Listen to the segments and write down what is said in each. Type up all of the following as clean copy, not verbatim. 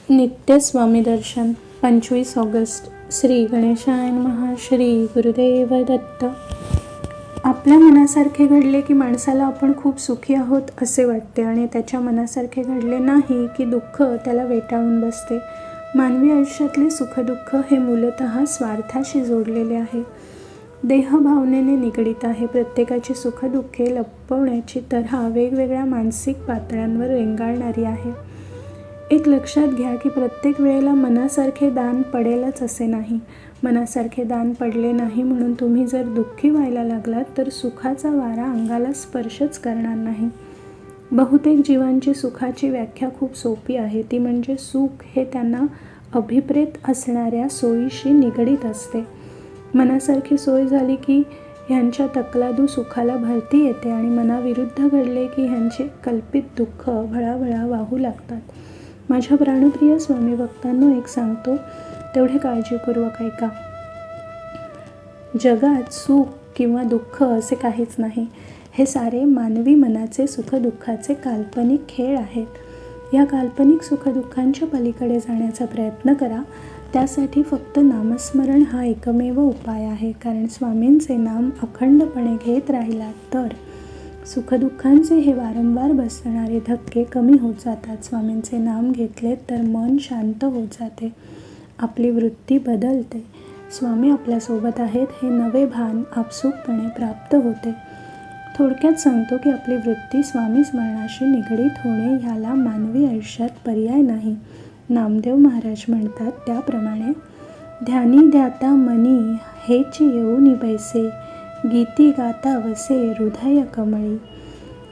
नित्य स्वामी दर्शन 25 ऑगस्ट. श्री गणेशाय नमः. श्री गुरुदेव दत्त. आपल्या मनासारखे घडले की माणसाला आपण खूप सुखी आहोत असे वाटते आणि त्याच्या मनासारखे घडले नाही की दुःख त्याला वेटाळून बसते. मानवी आयुष्यातले सुखदुःख हे मूलतः स्वार्थाशी जोडलेले आहे, देहभावनेने निगडीत आहे. प्रत्येकाची सुखदुःखे लपवण्याची तऱ्हा वेगवेगळ्या मानसिक पातळ्यांवर रेंगाळणारी आहे. एक लक्षात घ्या की प्रत्येक वेळेला मनासारखे दान पडेलच असे नाही. मनासारखे दान पडले नाही म्हणून तुम्ही जर दुःखी व्हायला लागलात तर सुखाचा वारा अंगाला स्पर्शच करणार नाही. बहुतेक जीवांची सुखाची व्याख्या खूप सोपी आहे. ती म्हणजे सुख हे त्यांना अभिप्रेत असणाऱ्या सोयीशी निगडीत असते. मनासारखी सोय झाली की ह्यांच्या तकलादू सुखाला भरती येते आणि मनाविरुद्ध घडले की ह्यांचे कल्पित दुःख भळाभळा वाहू लागतात. माझ्या प्राणप्रिय स्वामी भक्तांनो, एक सांगतो तेवढे काळजीपूर्वक ऐका. जगात सुख किंवा दुःख असे काहीच नाही. हे सारे मानवी मनाचे सुखदुःखाचे काल्पनिक खेळ आहेत. या काल्पनिक सुखदुःखांच्या पलीकडे जाण्याचा प्रयत्न करा. त्यासाठी फक्त नामस्मरण हा एकमेव उपाय आहे. कारण स्वामींचे नाम अखंडपणे घेत राहिलात तर सुखदुःखांचे हे वारंवार बसणारे धक्के कमी होत जातात. स्वामींचे नाम घेतले तर मन शांत होत जाते, आपली वृत्ती बदलते. स्वामी आपल्यासोबत आहेत हे नवे भान आपसूकपणे प्राप्त होते. थोडक्यात सांगतो की आपली वृत्ती स्वामी स्मरणाशी निगडीत होणे ह्याला मानवी आयुष्यात पर्याय नाही. नामदेव महाराज म्हणतात त्याप्रमाणे, ध्यानी ध्याता मनी हेची येऊनी बैसे, गीती गाता वसे हृदय कमळी.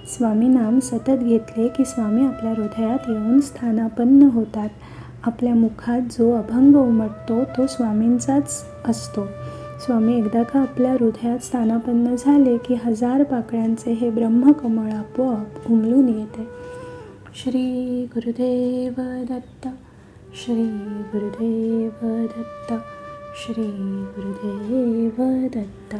स्वामी नाम सतत घेतले की स्वामी आपल्या हृदयात येऊन स्थानापन्न होतात. आपल्या मुखात जो अभंग उमटतो तो स्वामींचाच असतो. स्वामी एकदा का आपल्या हृदयात स्थानापन्न झाले की 1000 पाकळ्यांचे हे ब्रह्मकमळ आपोआप उमलून येते. श्री गुरुदेव दत्त. श्री गुरुदेव दत्त. श्री गुरुदेव दत्त.